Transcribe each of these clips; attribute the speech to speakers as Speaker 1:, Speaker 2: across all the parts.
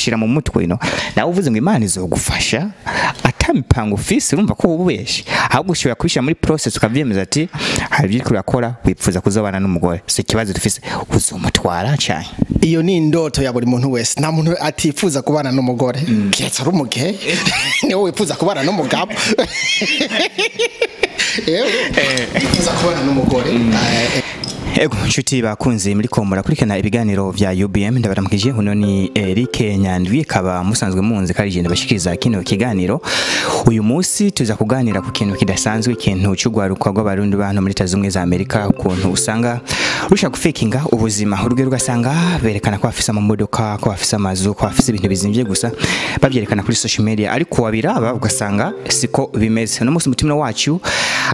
Speaker 1: ukabushira mu mutwe no nawe uvuze ngo Imana izogufasha atamipango ufise urumva ko ububeshi ahubwo ushobora kubishira muri process ukavyemeza ati hari ibyo kurakora wipfuza kuzabana n'umugore so ikibazo dufise uzomutwara cyane
Speaker 2: iyo ni indoto ya buri muntu wese nta muntu atifuza kubana n'umugore kiretse ari umuge niwe wipfuza kubana n'umugabo wifuza kubana n'umugore
Speaker 1: Ego nshuti bakunze muri komora kurikana ibiganiro vya UBM ndabaramukije huno ni Eric Nyandwi kaba musanzwe munzi kari jende bashikiriza kino kiganiro uyu munsi tuza kuganira ku kintu kidasanzwe ikintu cy'ugwaruka rw'abarundi bantu muri Tazumwe za Amerika ukuntu usanga rusha gufekinga ubuzima urugero ugasanga berekana ko bafisa amamodoka ko bafisa amazu ko bafisa ibintu bizimvye gusa babyerekana kuri social media ariko wabiraba ugasanga siko bimeze no munsi mutima wacu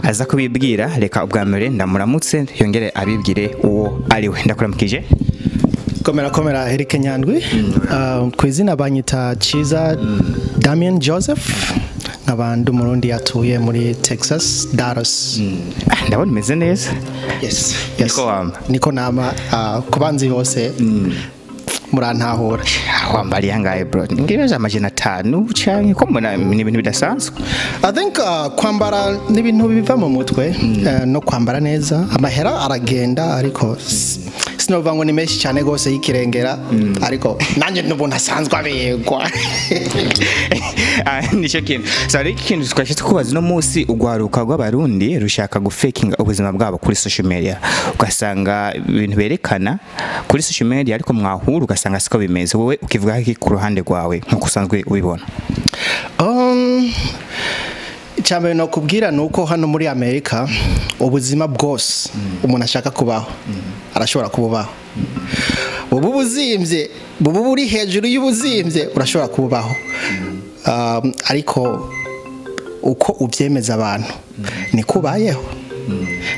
Speaker 1: aza kubibwira reka ubwamere ndamuramutse yongere abibwira uwo ariwe ndakuramukije
Speaker 2: komera Eric Nyandwi kwizina banyita Chiza Damien Joseph nk'abantu murundi yatuye muri Texas Dallas
Speaker 1: ndabona imeze neza
Speaker 2: yes niko nama kubanzi hose murantahura
Speaker 1: wambari yangaye bro ngibeje amajana 5 cyane ko mbona ni ibintu bidasanzwe
Speaker 2: I think kwambara ni ibintu biva mu mutwe no kwambara neza amahera aragenda ariko sinova ngo ni meshi cyane gose yikirengera ariko nanje n'ubuntu asanzwe abegwa
Speaker 1: nisho kintu sari kintu twashitse kubaza no munsi ugwaruka rw'abarundi rushaka gufekinga ubuzima bwabo kuri social media ugasanga ibintu berekana kuri social media ariko mwahuru ugasanga siko bimeze wowe ukivuga iki ku ruhande rwawe nkuko usanzwe ubibona
Speaker 2: cyane no kubwira nuko hano muri Amerika ubuzima bwose umuntu ashaka kubaho arashobora kububaho ubu buzimvye bubu buri hejuru y'ubuzimvye urashobora kububaho ariko uko uvyemeza abantu ni kubayeho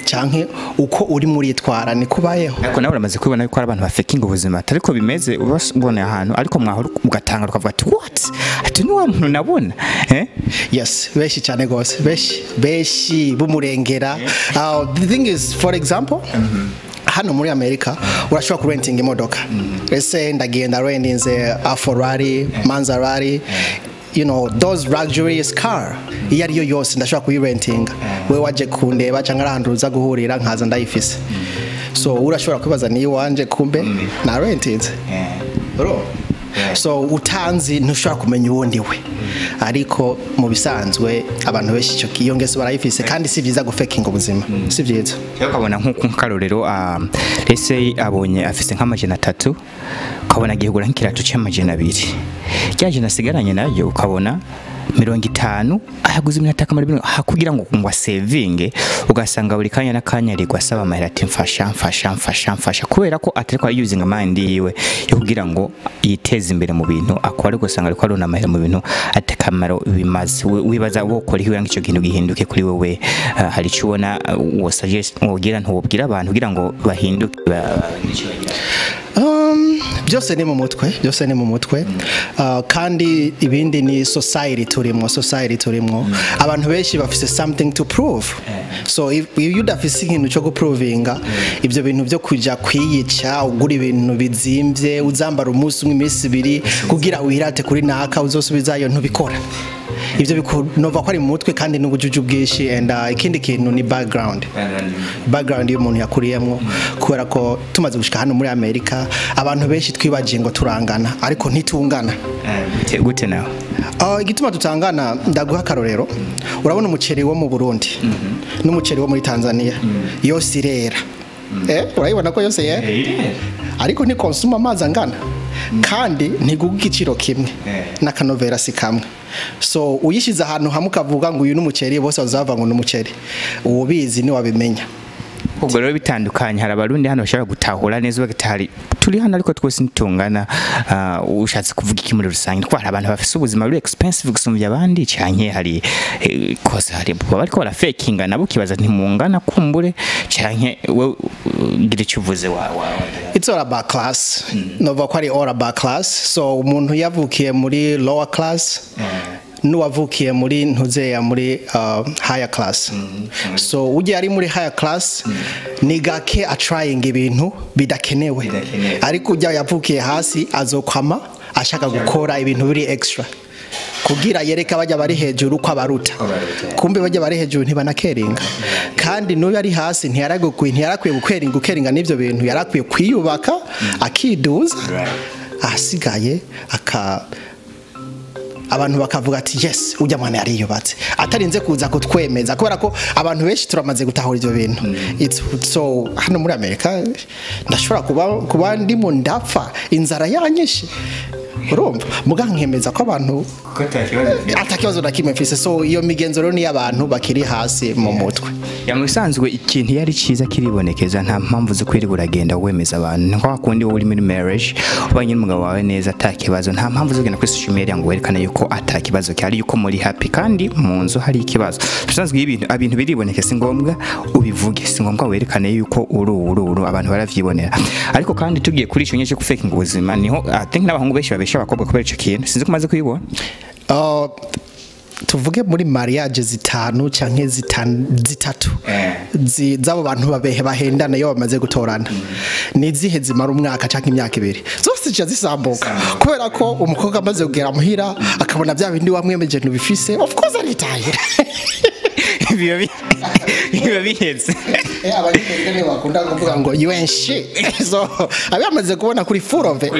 Speaker 2: canke uko uri muri twara ni kubayeho
Speaker 1: ariko nawe uramaze kubona yuko abantu bafekinga ubuzima atariko bimeze ubona ahantu ariko mwahora ugatanga ukavuga ati what ati ni wa muntu nabona
Speaker 2: yes beshi cyane gose beshi bumurengera the thing is for example hano muri Amerika urashobora kurenting imodoka ese ndagenda rentinze a Ferrari Maserati you know those luxurious car iyo yose ndashobora kuyirentinga we waje kundeba cyangwa arahanduza guhurira nkaza ndayifise so urashobora kwibaza ni wanje kumbe na rented bro so utanzi ntushobora kumenya uwundi we ariko mu bisanzwe abantu beshi cyo kiyongeso barayifise kandi si byiza gufekinga ubuzima si byiza
Speaker 1: ukabona nkuko karorero ese abonye afise nk'amajana 3 ukabona gihugura nk'ikirato cy'amajana 2 cyaje nasigaranye nayo ukabona 50 ayaguze iminota kamara hakugira ngo ngwa saving ugasanga buri kanya nakanya rigwa asaba amahera ati mfasha kubera ko atariko using mind yiwe yo kugira ngo yiteze imbere mu bintu akora ariko usanga ariko arona amahera mu bintu atakamaro bimaze wibaza wokora ikiwe ngicyo kintu gihinduke kuri wewe hari cyubona wo suggest wogira ntubwira abantu kugira ngo bahinduke
Speaker 2: byose ni mu mutwe kandi ibindi ni society turimo abantu benshi bafise something to prove so if you dafise ikintu cyo guprovinga ibyo bintu byo kujya kwiyica ugura ibintu bizimvye uzambara umunsi umwe ibiri kugira wirate kuri naka uzosubizayo ntubikora ibyo bikonova ko ari mu mutwe kandi n'ubujuju bwishi and ikindi kintu ni background y'umuntu yakuriyemo kubera ko tumaze gushika hano muri Amerika abantu benshi twibagiye ngo turangana ariko ntitungana
Speaker 1: gute nawe
Speaker 2: igituma tutangana ndaguha karorero urabona umuceri wo mu Burundi n'umuceri wo muri Tanzania yose irera urayibona ko yose ariko ni consuma amazi angana kandi ntiguga igiciro kimwe n'akanovera si kamwe so uyishiza ahantu hamwe ukavuga ngo uyu n'umuceri bose bazava ngo n'umuceri ubizi ni wabimenya
Speaker 1: ubwo rero bitandukanye hari abarundi hano bashaka gutahura neza bagatari turi hano ariko twese ntitungana ushatse kuvuga iki muri rusange ko hari abantu bafise ubuzima buri expensive gusumvya abandi cyane hari kosa hari bariko bara fakinga nabo kibaza ntimungana kumbure cyane we gire cyuvuze
Speaker 2: it's all about class nova ko ari all about class so umuntu yavukiye muri lower class nuwavukiye muri ntuzeya muri higher class so uje ari muri higher class ni gake a trying ibintu bidakenewe ariko ujya yavukiye hasi azokwama ashaka gukora ibintu biri extra kugira yereka bajya bari hejuru ko abaruta kumbe bajya bari hejuru ntibanakeringa kandi n'uyu ari hasi ntiyarakwiye gukeringa n'ibyo bintu yarakwiye kwiyubaka akiduza ahasigaye abantu bakavuga ati yes ujya mwana yariyubatse atarinze kuza kutwemeza kubera ko abantu benshi turamaze gutahura ibyo bintu so hano muri Amerika ndashobora kuba ndimo ndapfa inzara yanyishe urumva mugankemeza ko abantu atakibazo na kimwe mfise so iyo migenzo rero ni y'abantu bakiri hasi mu mutwe
Speaker 1: yamusanzwe ikintu yari ciza kiribonekeza nta mpamvu zo kwirigura agenda wemeza abantu nko akundi wowe uri muri marriage ubanye n'umugabo wawe neza atakibazo nta mpamvu zo kugenda kuri social media ngo werekane yuko atakibazo cyari yuko muri happy kandi mu nzu hari ikibazo bisanzwe ibintu biriboneka si ngombwa ubivuge si ngombwa werekane yuko uru abantu baravyibonera ariko kandi tugiye kuri ico nyece ku fake ubuzima niho I think n'abahungu benshi babesha abakobwa kubera ico kintu sinzi ko maze kuyibona
Speaker 2: tuvuge muri mariage zitanu canke zitatu zabo bantu bahendana yo bamaze gutorana nizihe zimara umwaka canke imyaka ibiri zose zija zisambuka kubera ko umukobwa amaze kugera muhira akabona bya bindi wamwemeje ntubifise of course aritahira
Speaker 1: biba bihetse
Speaker 2: abanyeshuri bakunda kuvuga ngo you ain't shit so abamaze kubona kuri full of it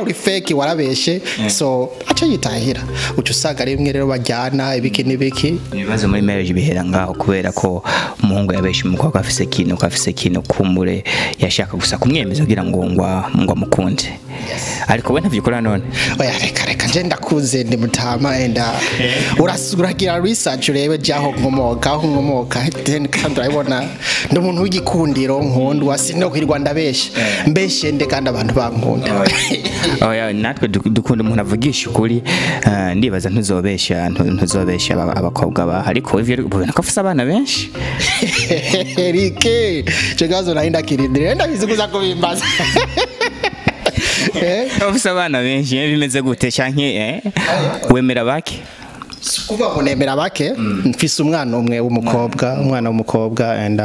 Speaker 2: uri fake warabeshe so acha yitahira ucu usanga rimwe rero bajyana ibiki n'ibiki
Speaker 1: ibibazo muri marriage bihera ngaho kubera ko umuhungu yabeshe umukobwa afise kintu kumure yashaka gusa kumwemeza kugira ngo mukunde ariko we ntavyikora none
Speaker 2: oya reka nje ndakuze ndi mutama enda urasuragira research urebe jaho nkomoka then kandi urabona ndi umuntu w'igikundiro nkundwa sino kwirwa mbeshe nde kandi abantu bankunda
Speaker 1: oya natwe dukunda umuntu avugisha ukuri ndibaza ntuzobesha abakobwa ba ariko ivyo ubona ko afise abana benshi
Speaker 2: Rike chegazo naenda kirindire ndabizi kuza kubimbaza
Speaker 1: afise abana benshi bimeze gute canke wemera bake
Speaker 2: kuva kunemera bake mfise umwana umwe w'umukobwa and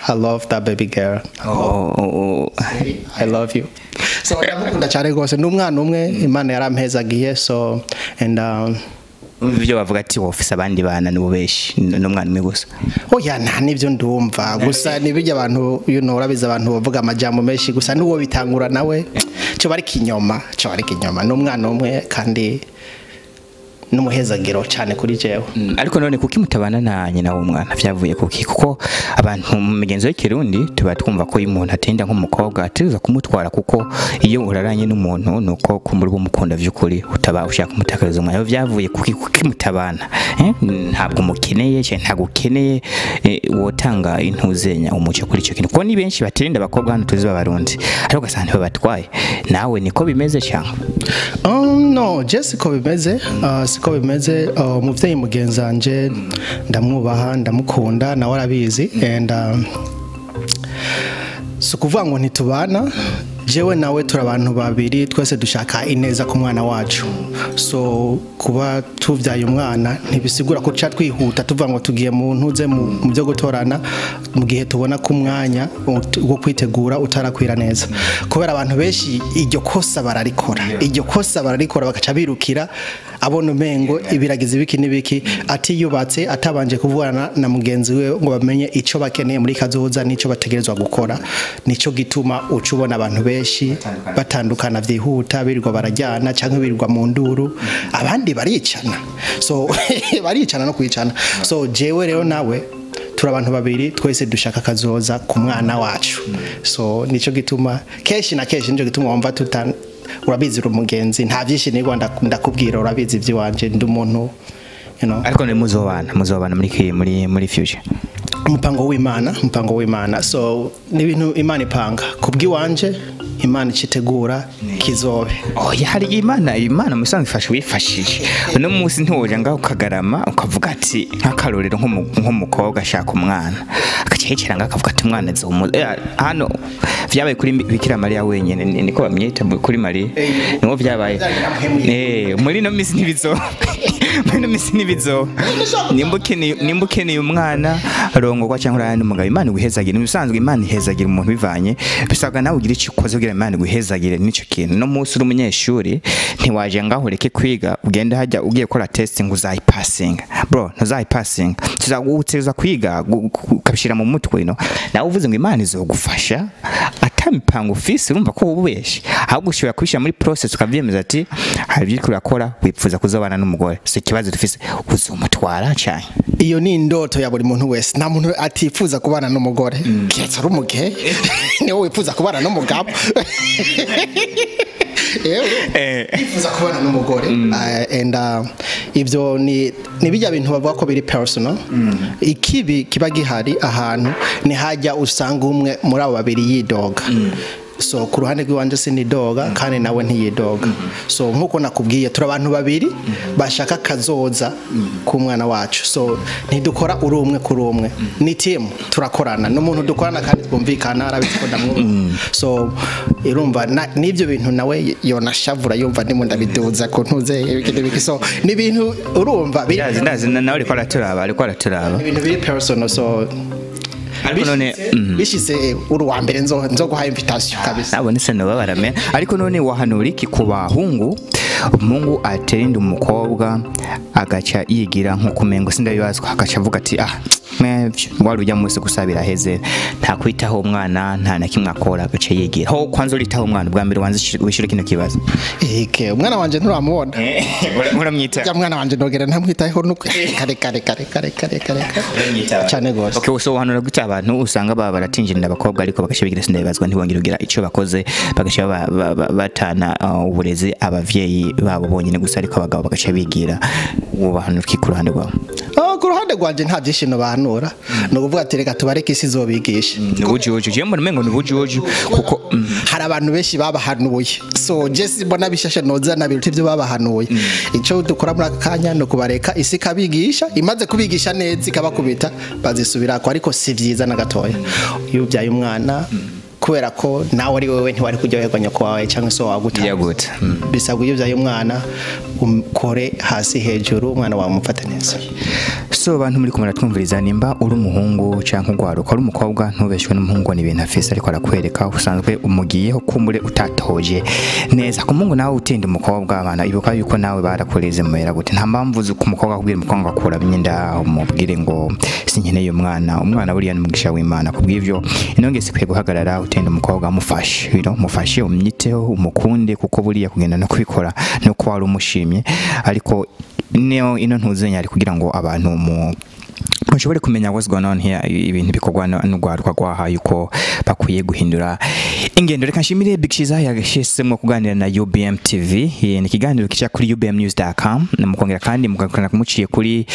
Speaker 2: I love that baby girl. I love you. So ndamukunda cyane rwose n'umwana umwe Imana yarampezagiye so and
Speaker 1: ibyo bavuga ati office abandi bana n'ubeshi n'umwana umwe gusa
Speaker 2: oya nta nivyo ndumva gusa nibijya abantu urabiza abantu bavuga amajambo menshi gusa n'uwo bitangura nawe cyo bari kinyoma n'umwana umwe kandi n'umuhezagiro cyane kuri jewe
Speaker 1: ariko none kuki mutabana na nyina w'umwana vyavuye kuko abantu mu migenzo y'Ikirundi tuba twumva ko umuntu atenda nk'umukobwa atuza kumutwara kuko iyo uraranye n'umuntu nuko kumuri bumukunda vy'ukuri utaba ushaka kumutakariza umwana vyavuye kuki mutabana ntabwo mukeneye cyane ntagukeneye wotanga intuzenya umuco kuri ico kintu ko ni benshi batenda abakobwa hano tuzi b'abarundi ariko gasante babatwaye nawe niko bimeze cyane
Speaker 2: no Jessica bimeze siko bimeze umuvyeyi mugenzanje ndamwubaha ndamukunda nawe arabizi and sukuvuga ngo ntitubana jewe nawe turabantu babiri twese dushaka ineza ku mwana wacu so kuba tuvyaye umwana ntibisigura ko cha twihuta tuvuga ngo tugiye mu ntuze mu byo gutorana mu gihe tubona ku mwanya wo kwitegura utarakwira neza kubera abantu benshi iryo kosa bararikora bakaca birukira abona umengo ibiragize ibiki n'ibiki ati yubatse atabanje kuvugana na mugenzi we ngo bamenye ico bakeneye muri kazoza nico bategerezwa gukora nico gituma ucubona abantu benshi batandukana vyihuta birirwa barajyana canke birirwa mu nduru abandi baricana so baricana no kwicana so jewe rero nawe turabantu babiri twese dushaka kazoza ku mwana wacu so nico gituma keshi nico gituma wumva urabizi umugenzi nta byinshi nirwa ndakubwira urabizi ivy'iwanje ndi umuntu
Speaker 1: ariko ni muzobana muri future
Speaker 2: umupango w'Imana so ni ibintu Imana ipanga kubw'iwanje Imana icitegura kizobe
Speaker 1: oya hari Imana musanzwe ifashe wifashije no munsi ntoje ngaho kagarama ukavuga ati nk'akarorero nk'umukobwa ashaka umwana akacekera ngakavuga ati umwana hano vyabaye kuri Bikira Maria wenyene niko bamyita kuri Maria niho vyabaye muri no misi ntibizo Mwene misi nibizo. Nimbukeneye umwana rongorwa cyangwa urayandi umugabo Imana guhezagira. Nibisanzwe Imana ihezagira umuntu bivanye. Bisabwa nawe ugira icyo ukoze kugira Imana guhezagire nico kintu. No munsi uri umunyeshuri ntiwaje ngaho ureke kwiga ugende hajya ugiye gukora testing uzayipassing. Bro, ntuzayipassing. Tuzaguteza kwiga ukabishira mu mutwe no. Nawe uvuze ngo Imana izogufasha atamipango ufise urumva ko ububeshe. Ahubwo ushobora kubishyira muri process ukavyemeza ati hari ibyo kurakora wipfuza kuzabana n'umugore. Se kibazo dufise uzomutwara cyane.
Speaker 2: Iyo ni indoto ya buri muntu wese. Nta muntu atifuza kubana n'umugore. Kietse ari umuge. Niwe wifuza kubana n'umugabo. Ifuza kubana n'umugore. And ibyo ni bijya bintu bavuga ko biri personal. Ikibi kiba gihari ahantu ni hajya usanga umwe muri abo babiri yidoga. So ku ruhande rw'iwanje sinidoga kandi nawe ntiyidoga. So nkuko nakubwiye turi abantu babiri bashaka kazoza ku mwana wacu. So ntidukora uri umwe kuri umwe. Ni team turakorana n'umuntu dukorana kandi twumvikana arabikunda mu. So irumva n'ibyo bintu nawe yonashavura yumva ndimo ndabiduza ko ntuze ibiki. So ni bintu urumva
Speaker 1: ndazi nawe ariko araturaba
Speaker 2: ibintu biri personal. So
Speaker 1: ariko none
Speaker 2: bishise uri wa mbere nzo guha invitation kabisa.
Speaker 1: Abone se no babarame ariko none wahanura iki ku bahungu umungu aterinda umukobwa agaca yigira nko kumengo sindabibazwa agaca avuga ati wari ujya munsi gusabira heze nta kwitaho umwana nta na kimwe akora agace yigira ho kwanza uritaho umwana bwa mbere wanze wishira kino kibazo
Speaker 2: umwana wanje nturamubona
Speaker 1: muramwita
Speaker 2: ya mwana wanje ndogera ntamwitaho nuko kare cyane gose.
Speaker 1: Okay, so hano gutya abantu usanga baba baratinjirira abakobwa ariko bagashibigira sindabibazwa ntibongera ugira ico bakoze bagasha batana uburezi abavyeyi babo bonyine gusa ariko abagabo bagaca bigira ubahanura ki ku ruhande rwawe?
Speaker 2: Ku ruhande rwanje nta byishino bahanura no kuvuga ati reka tubareke isi zobigisha
Speaker 1: nubujuju je mbona mengo nubujuju kuko
Speaker 2: hari abantu benshi babahanuye. So Jesse mbona bishashe noza na biruti byo babahanuye. Ico dukora muri akanya no kubareka isi kabigisha imaze kubigisha neza ikabakubita bazisubira ko ariko si vyiza na gatoya. Iyo byaye umwana kubera ko nawe ari wewe ntiwari kujya nyoko wawe cyangwa so waguta bisabwa iyo byaye umwana ukore hasi hejuru umwana wawe mufata neza.
Speaker 1: So abantu muri kumara twumviriza nimba uri umuhungu cyangwa ugwaruka uri umukobwa ntubeshwe n'umuhungu ni ibintu afise ariko arakwereka usanzwe umugiyeho kumure utatoje neza ku mungu nawe utinda umukobwa abana ibuka yuko nawe barakoreze mera gute nta mpamvu zo kumukobwa kubwira umukobwa akura imyenda umubwire ngo sinkeneye umwana buriya n'umugisha w'Imana kubw'ivyo inonge sikwiye guhagarara utenda umukobwa mufashe umnyiteho umukunde kuko buriya kugenda no kubikora no kwa ari umushimye ariko neo ino ntuzenya ari kugira ngo abantu mushobore kumenya what's going on here ibintu bikorwa n'ugwaruka rwahaye uko bakwiye guhindura ingendo. Reka nshimire Big Shiza yagashyizemo kuganira na UBM TV. Ni kiganiro kica kuri ubmnews.com mukongera kandi mugakorana kumuciye kuri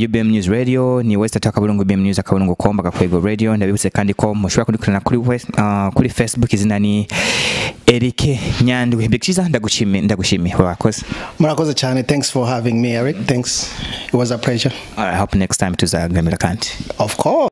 Speaker 1: UBM News Radio ni West Atakaburungu UBM News akaburungu komba gakwego radio. Ndabibutse kandi ko mushobora kudukurana kuri Facebook izina ni Eric Nyandwi. Big Shiza ndagushimiye wakoze.
Speaker 2: Murakoze cyane. Thanks for having me Eric. Thanks. It was a pleasure.
Speaker 1: I hope next time tuzagamira kandi.
Speaker 2: Of course.